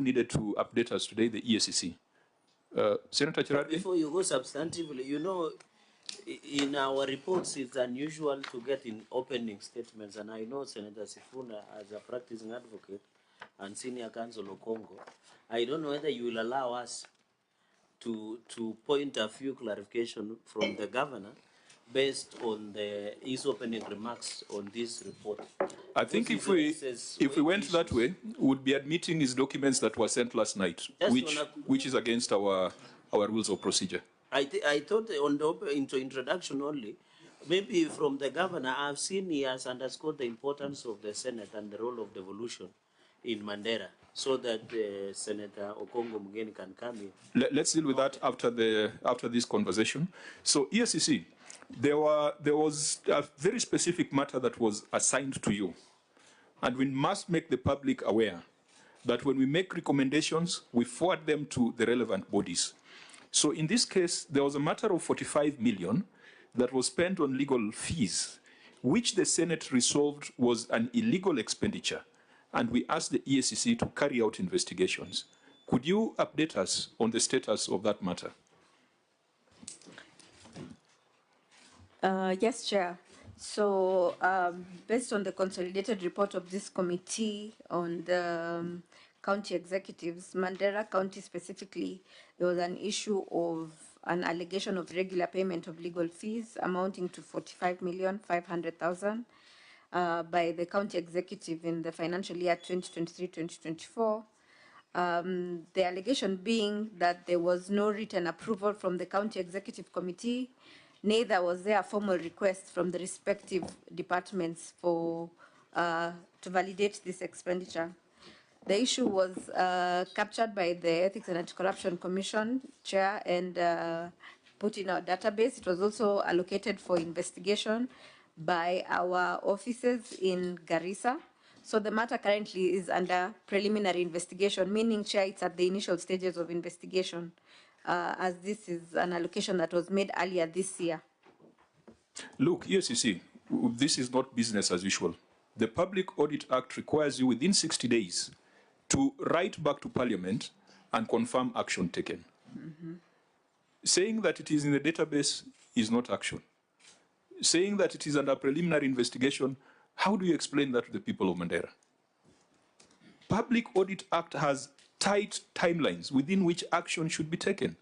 needed to update us today, the EACC. Senator Cherargei? Before you go substantively, you know, in our reports, it's unusual to get in opening statements, and I know Senator Sifuna, as a practicing advocate and senior counsel of Congo, I don't know whether you will allow us to point a few clarification from the governor based on his opening remarks on this report. I think if we went that way, we would be admitting his documents that were sent last night, which is against our rules of procedure. I thought on the introduction only, maybe from the governor, I've seen he has underscored the importance of the Senate and the role of devolution in Mandera, so that Senator Okongo Mugeni can come in. Let's deal with that after this conversation. So EACC, there was a very specific matter that was assigned to you, and we must make the public aware that when we make recommendations, we forward them to the relevant bodies. So in this case, there was a matter of 45 million that was spent on legal fees, which the Senate resolved was an illegal expenditure, and we asked the EACC to carry out investigations. Could you update us on the status of that matter? Yes, Chair. So based on the consolidated report of this committee on the county executives, Mandera County specifically, there was an issue of an allegation of regular payment of legal fees amounting to 45,500,000 by the county executive in the financial year 2023-2024. The allegation being that there was no written approval from the county executive committee, neither was there a formal request from the respective departments for to validate this expenditure. The issue was captured by the Ethics and Anti-Corruption Commission Chair and put in our database. It was also allocated for investigation by our offices in Garissa. So the matter currently is under preliminary investigation, meaning, Chair, it's at the initial stages of investigation, as this is an allocation that was made earlier this year. Look, EACC, this is not business as usual. The Public Audit Act requires you within 60 days to write back to Parliament and confirm action taken. Saying that it is in the database is not action. Saying that it is under preliminary investigation, how do you explain that to the people of Mandera? Public Audit Act has tight timelines within which action should be taken.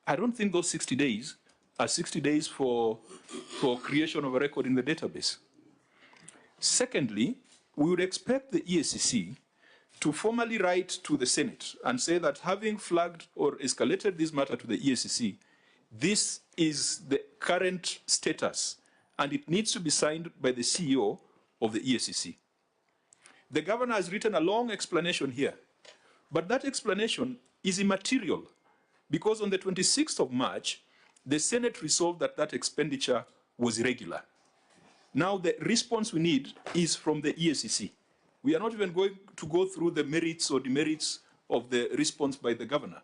I don't think those 60 days are 60 days for creation of a record in the database. Secondly, we would expect the EACC to formally write to the Senate and say that having flagged or escalated this matter to the EACC, this is the current status, and it needs to be signed by the CEO of the EACC. The governor has written a long explanation here, but that explanation is immaterial because on the 26th of March, the Senate resolved that that expenditure was irregular. Now the response we need is from the EACC. We are not even going to go through the merits or demerits of the response by the governor.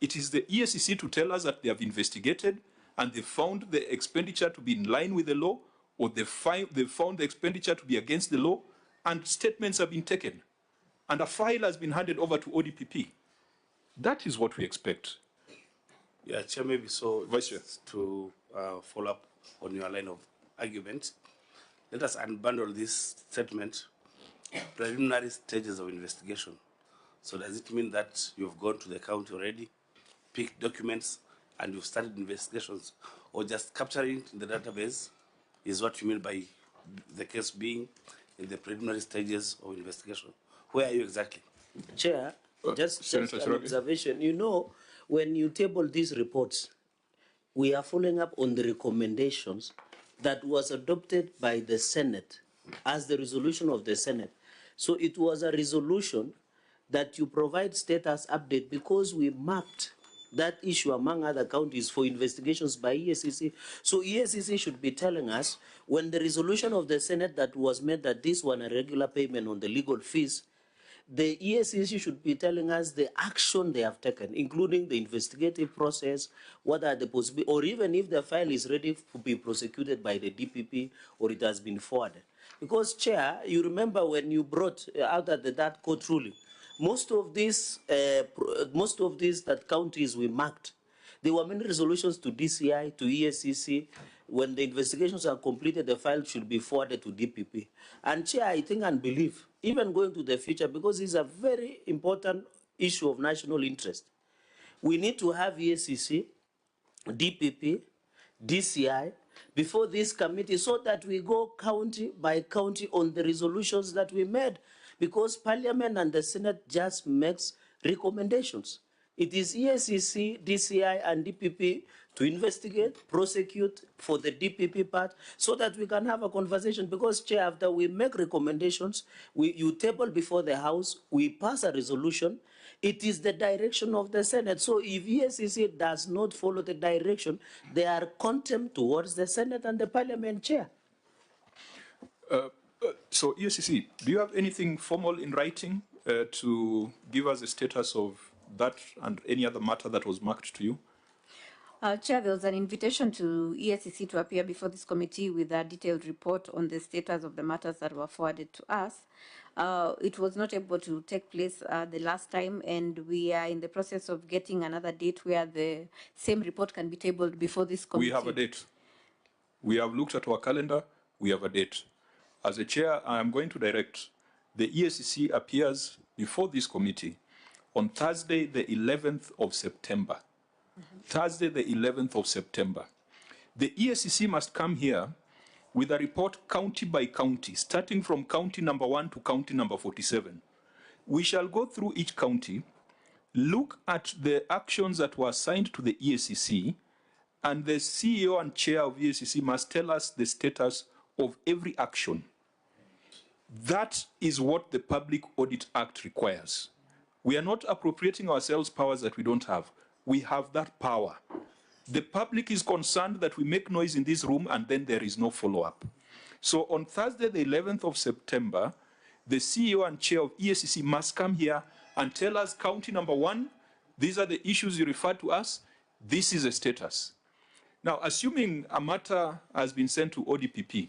It is the EACC to tell us that they have investigated and they found the expenditure to be in line with the law, or they found the expenditure to be against the law, and statements have been taken. And a file has been handed over to ODPP. That is what we expect. Yeah, Chair, maybe so. Vice Chair, to follow up on your line of argument, let us unbundle this statement, preliminary stages of investigation. So does it mean that you've gone to the county already, picked documents, and you've started investigations, or just capturing it in the database is what you mean by the case being in the preliminary stages of investigation? Where are you exactly? Chair, just an observation. You know, when you table these reports, we are following up on the recommendations that was adopted by the Senate as the resolution of the Senate. So it was a resolution that you provide status update because we marked that issue among other counties for investigations by EACC. So EACC should be telling us when the resolution of the Senate that was made that this one a regular payment on the legal fees, the EACC should be telling us the action they have taken, including the investigative process, what are the possibilities, or even if the file is ready to be prosecuted by the DPP or it has been forwarded. Because, Chair, you remember when you brought out that court ruling, most of these that counties we marked, there were many resolutions to DCI, to EACC. When the investigations are completed, the file should be forwarded to DPP. And Chair, I think and believe, even going to the future, because it's a very important issue of national interest, we need to have EACC, DPP, DCI, before this committee, so that we go county by county on the resolutions that we made, because Parliament and the Senate just makes recommendations. It is EACC, DCI, and DPP to investigate, prosecute for the DPP part, so that we can have a conversation. Because, Chair, after we make recommendations, you table before the House, we pass a resolution. It is the direction of the Senate. So if EACC does not follow the direction, they are contempt towards the Senate and the Parliament, Chair. So EACC, do you have anything formal in writing to give us the status of that and any other matter that was marked to you? Chair, there was an invitation to EACC to appear before this committee with a detailed report on the status of the matters that were forwarded to us. It was not able to take place the last time, and we are in the process of getting another date where the same report can be tabled before this committee. We have a date. We have looked at our calendar. We have a date. As a chair, I am going to direct the EACC appears before this committee on Thursday, the 11th of September. Thursday, the 11th of September. The EACC must come here with a report county by county, starting from county number 1 to county number 47. We shall go through each county, look at the actions that were assigned to the EACC, and the CEO and chair of EACC must tell us the status of every action. That is what the Public Audit Act requires. We are not appropriating ourselves powers that we don't have. We have that power. The public is concerned that we make noise in this room and then there is no follow-up. So on Thursday, the 11th of September, the CEO and chair of EACC must come here and tell us, county number 1, these are the issues you referred to us, this is the status. Now, assuming a matter has been sent to ODPP,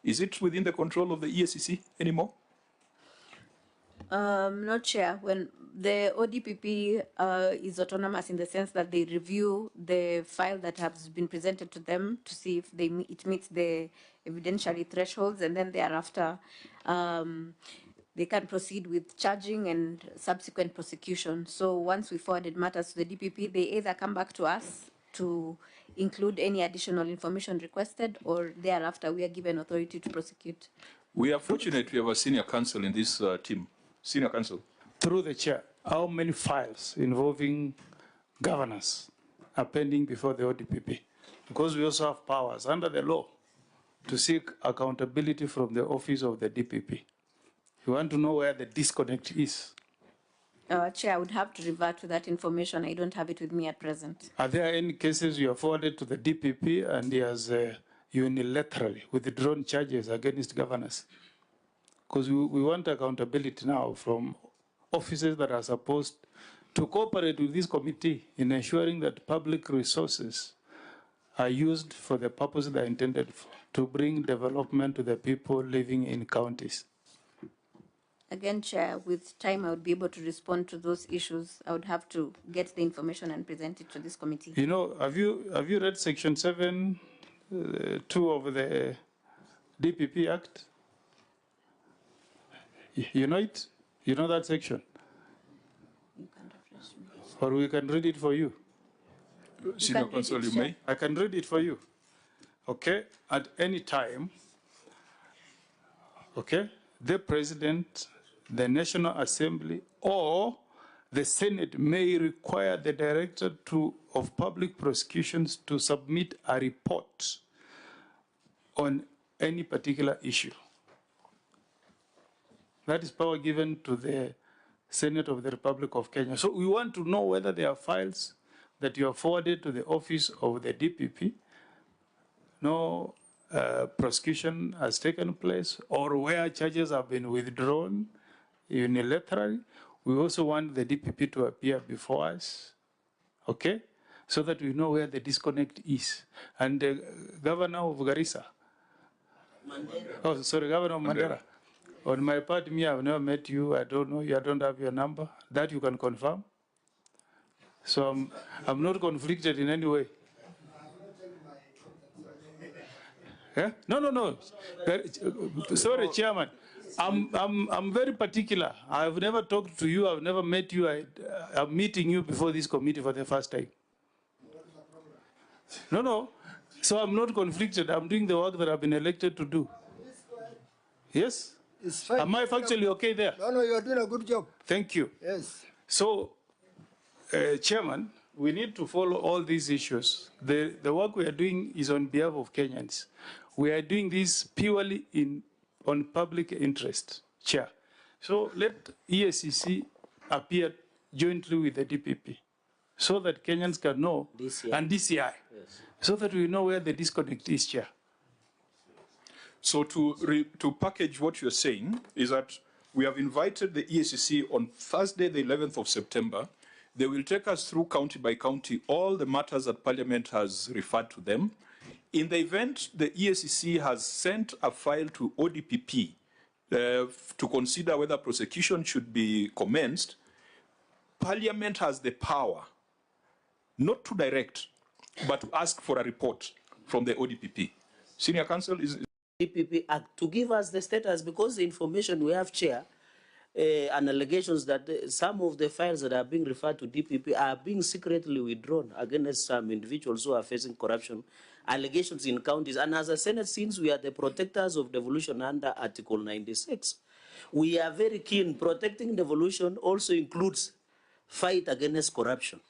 is it within the control of the EACC anymore? Not Chair. When the ODPP is autonomous in the sense that they review the file that has been presented to them to see if it meets the evidentiary thresholds, and then thereafter they can proceed with charging and subsequent prosecution. So once we forwarded matters to the DPP, they either come back to us to include any additional information requested, or thereafter we are given authority to prosecute. We are fortunate we have a senior counsel in this team. Senior counsel. Through the chair, how many files involving governors are pending before the ODPP? Because we also have powers under the law to seek accountability from the office of the DPP. You want to know where the disconnect is? Chair, I would have to revert to that information. I don't have it with me at present. Are there any cases you have forwarded to the DPP and he has unilaterally withdrawn charges against governors? Because we want accountability now from offices that are supposed to cooperate with this committee in ensuring that public resources are used for the purpose they are intended for, to bring development to the people living in counties. Again, Chair, with time I would be able to respond to those issues. I would have to get the information and present it to this committee. You know, have you read Section 7, 2 of the DPP Act? You know it? You know that section? You can refresh me. Or we can read it for you. Senior counsel, you may. I can read it for you. Okay? At any time, okay, the President, the National Assembly, or the Senate may require the Director of Public Prosecutions to submit a report on any particular issue. That is power given to the Senate of the Republic of Kenya. So we want to know whether there are files that you have forwarded to the office of the DPP, no prosecution has taken place, or where charges have been withdrawn unilaterally. We also want the DPP to appear before us, okay, so that we know where the disconnect is. And the governor of Garissa, Governor of Mandera, On my part, me, I've never met you. I don't know you. I don't have your number. That you can confirm. So I'm not conflicted in any way. Yeah? No. Sorry, Chairman. I'm very particular. I've never talked to you. I've never met you. I'm meeting you before this committee for the first time. No. So I'm not conflicted. I'm doing the work that I've been elected to do. Yes? It's fine. Am I factually okay there? No, you are doing a good job. Thank you. Yes. So, Chairman, we need to follow all these issues. The work we are doing is on behalf of Kenyans. We are doing this purely on public interest, Chair. So let EACC appear jointly with the DPP so that Kenyans can know, DCI. And DCI, yes, so that we know where the disconnect is, Chair. So to package what you're saying is that we have invited the EACC on Thursday, the 11th of September. They will take us through county by county all the matters that Parliament has referred to them. In the event the EACC has sent a file to ODPP to consider whether prosecution should be commenced, Parliament has the power not to direct, but to ask for a report from the ODPP. Senior Counsel is... DPP Act to give us the status, because the information we have, Chair, and allegations that some of the files that are being referred to DPP are being secretly withdrawn against some individuals who are facing corruption allegations in counties. And as a Senate, since we are the protectors of devolution under Article 96, we are very keen. Protecting devolution also includes fight against corruption.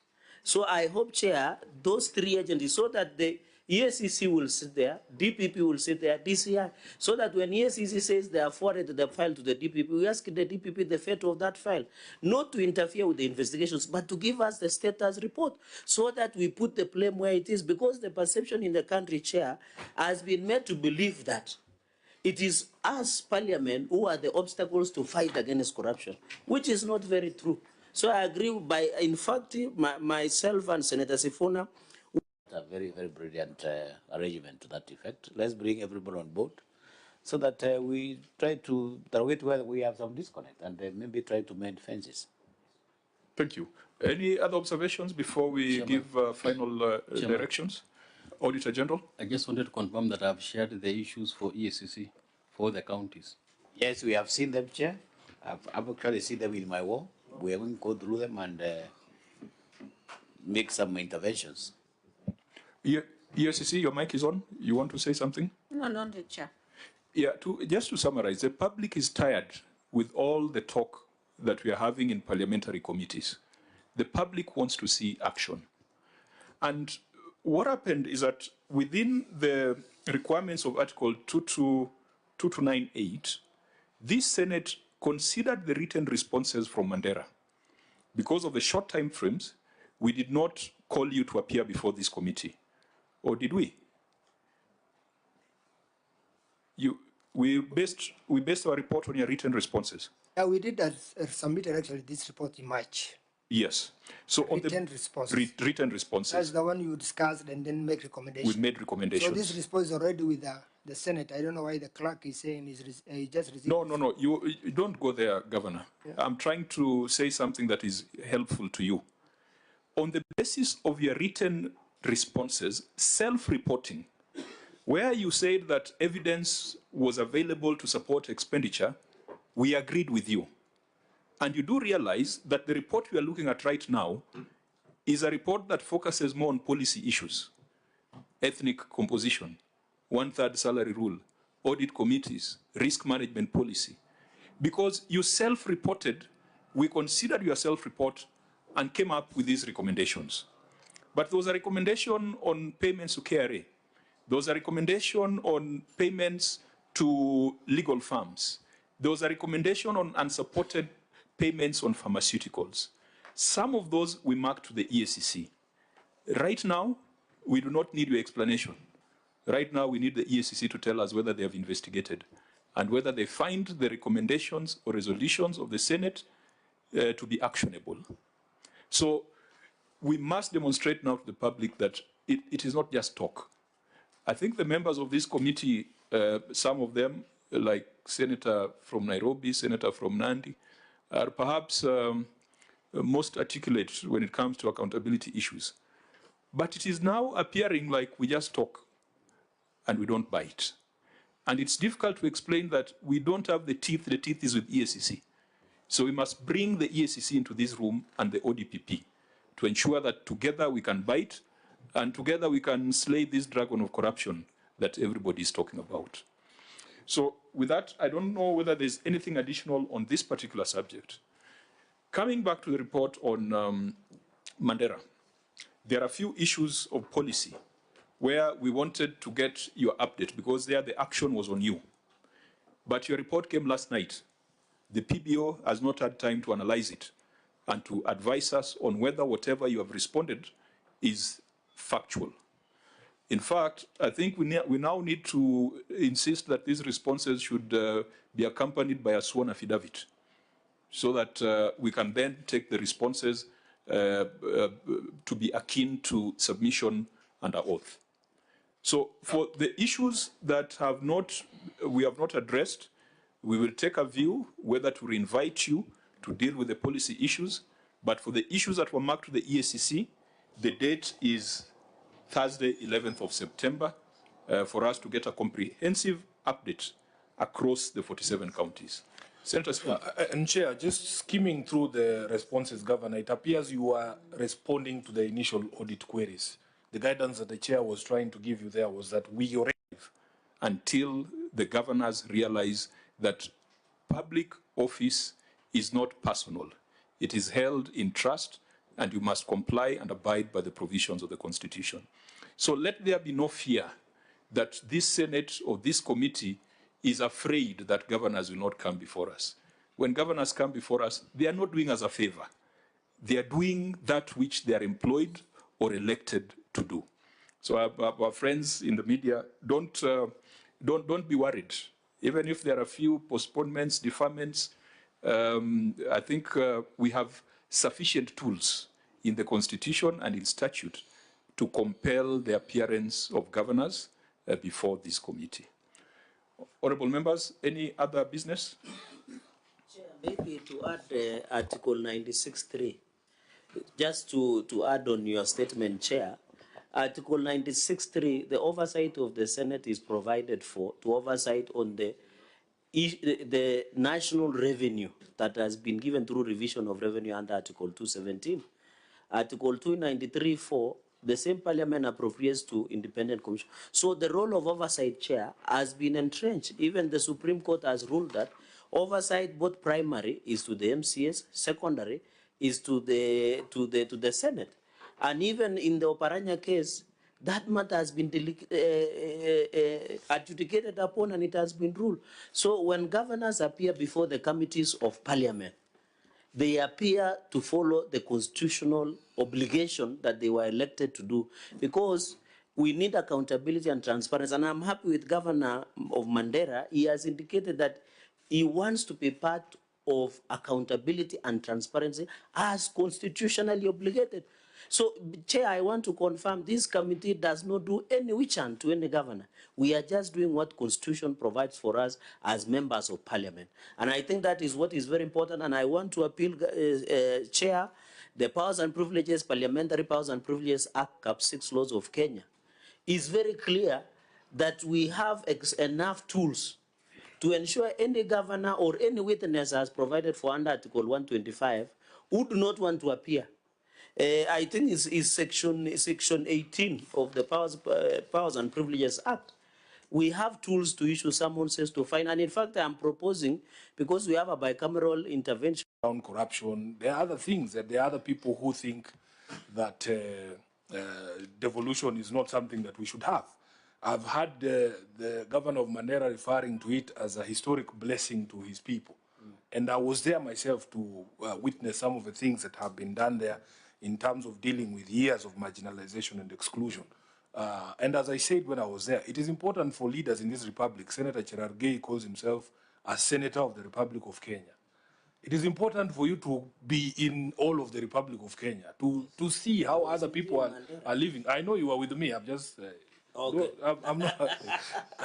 So I hope, Chair, those three agencies, so that the EACC will sit there, DPP will sit there, DCI, so that when EACC says they have forwarded the file to the DPP, we ask the DPP the fate of that file, not to interfere with the investigations, but to give us the status report, so that we put the blame where it is, because the perception in the country, Chair, has been made to believe that it is us, Parliament, who are the obstacles to fight against corruption, which is not very true. So I agree in fact, myself and Senator Sifuna, a very, very brilliant arrangement to that effect. Let's bring everybody on board so that we try to target where we have some disconnect and maybe try to mend fences. Thank you. Any other observations before we give final directions? Auditor General? I just wanted to confirm that I've shared the issues for EACC for the counties. Yes, we have seen them, Chair. I've actually seen them in my wall. We are going to go through them and make some interventions. EACC, your mic is on. You want to say something? No, the Chair. Yeah, just to summarize, the public is tired with all the talk that we are having in parliamentary committees. The public wants to see action. And what happened is that within the requirements of Article 2298, this Senate considered the written responses from Mandera. Because of the short time frames, we did not call you to appear before this committee. Or did we? We based our report on your written responses. Yeah, we did submit actually this report in March. Yes. So on written the responses. Written responses. That's the one you discussed and then make recommendations. We made recommendations. So this response is already with the Senate. I don't know why the clerk is saying he just received. No. You don't go there, Governor. Yeah. I'm trying to say something that is helpful to you. On the basis of your written responses, self-reporting, where you said that evidence was available to support expenditure, we agreed with you. And you do realize that the report we are looking at right now is a report that focuses more on policy issues, ethnic composition, one-third salary rule, audit committees, risk management policy. Because you self-reported, we considered your self-report and came up with these recommendations. But there was a recommendation on payments to KRA. There was a recommendation on payments to legal firms. There was a recommendation on unsupported payments on pharmaceuticals. Some of those we marked to the EACC. Right now, we do not need your explanation. Right now, we need the EACC to tell us whether they have investigated and whether they find the recommendations or resolutions of the Senate to be actionable. So we must demonstrate now to the public that it is not just talk. I think the members of this committee, some of them like Senator from Nairobi, Senator from Nandi, are perhaps most articulate when it comes to accountability issues. But it is now appearing like we just talk and we don't bite. And it's difficult to explain that we don't have the teeth is with EACC. So we must bring the EACC into this room and the ODPP to ensure that together we can bite and together we can slay this dragon of corruption that everybody is talking about. So with that, I don't know whether there's anything additional on this particular subject. Coming back to the report on Mandera, there are a few issues of policy where we wanted to get your update because there the action was on you. But your report came last night. The PBO has not had time to analyze it and to advise us on whether whatever you have responded is factual. In fact, I think we now need to insist that these responses should be accompanied by a sworn affidavit so that we can then take the responses to be akin to submission under oath. So for the issues that we have not addressed, we will take a view whether to reinvite you to deal with the policy issues. But for the issues that were marked to the EACC, the date is Thursday, 11th of September, for us to get a comprehensive update across the 47 counties. Senator Sifuna. And Chair, just skimming through the responses, Governor, it appears you are responding to the initial audit queries. The guidance that the Chair was trying to give you there was that we already until the governors realize that public office is not personal. It is held in trust, and you must comply and abide by the provisions of the Constitution. So let there be no fear that this Senate or this committee is afraid that governors will not come before us. When governors come before us, they are not doing us a favor. They are doing that which they are employed or elected to do. So our friends in the media, don't be worried. Even if there are a few postponements, deferments, I think we have sufficient tools in the Constitution and in statute to compel the appearance of governors before this committee. Honorable members, any other business? Chair, maybe to add Article 96.3, just to add on your statement, Chair, Article 96.3, the oversight of the Senate is provided for to oversight on the national revenue that has been given through revision of revenue under Article 217. Article 293.4, the same parliament appropriates to independent commission. So the role of oversight, Chair, has been entrenched. Even the Supreme Court has ruled that oversight, both primary is to the MCS, secondary is to the Senate. And even in the Oparanya case, that matter has been adjudicated upon and it has been ruled. So when governors appear before the committees of parliament, they appear to follow the constitutional obligation that they were elected to do, because we need accountability and transparency. And I'm happy with Governor of Mandera. He has indicated that he wants to be part of accountability and transparency as constitutionally obligated. So, Chair, I want to confirm this committee does not do any witch hunt to any governor. We are just doing what Constitution provides for us as members of Parliament. And I think that is what is very important. And I want to appeal, Chair, the Powers and Privileges, Parliamentary Powers and Privileges Act, Cap 6 laws of Kenya, is very clear that we have enough tools to ensure any governor or any witness as provided for under Article 125 who do not want to appear. I think it's section 18 of the Powers and Privileges Act. We have tools to issue summonses to fine. And in fact, I'm proposing, because we have a bicameral intervention around corruption, there are other things, that there are other people who think that devolution is not something that we should have. I've had the governor of Mandera referring to it as a historic blessing to his people. And I was there myself to witness some of the things that have been done there in terms of dealing with years of marginalization and exclusion. And as I said when I was there, it is important for leaders in this republic. Senator Cherargei calls himself a senator of the Republic of Kenya. It is important for you to be in all of the Republic of Kenya, to see how other people are living. I know you are with me, I'm just Okay. No, I'm not.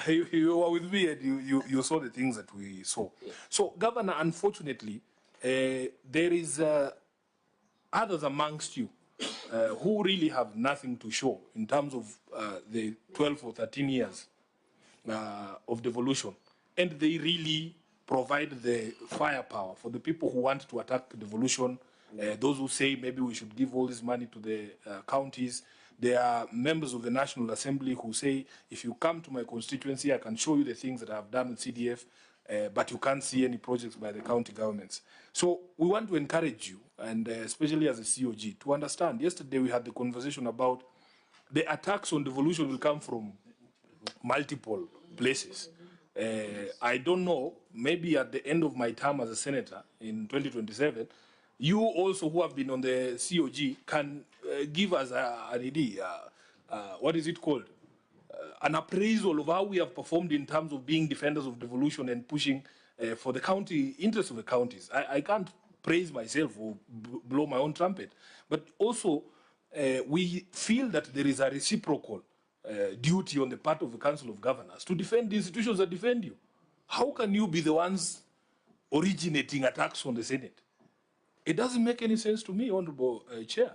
You were with me and you saw the things that we saw. Yeah. So, Governor, unfortunately, there is others amongst you who really have nothing to show in terms of the 12 or 13 years of devolution. And they really provide the firepower for the people who want to attack devolution, those who say maybe we should give all this money to the counties. There are members of the National Assembly who say, if you come to my constituency, I can show you the things that I've done with CDF, but you can't see any projects by the county governments. So we want to encourage you, and especially as a COG, to understand. Yesterday we had the conversation about the attacks on devolution will come from multiple places. I don't know, maybe at the end of my term as a senator in 2027, you also who have been on the COG can give us an idea, what is it called? An appraisal of how we have performed in terms of being defenders of devolution and pushing for the county interests of the counties. I can't praise myself or blow my own trumpet, but also we feel that there is a reciprocal duty on the part of the Council of Governors to defend the institutions that defend you. How can you be the ones originating attacks on the Senate? It doesn't make any sense to me, Honorable Chair.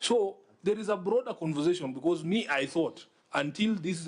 So there is a broader conversation, because me, I thought until this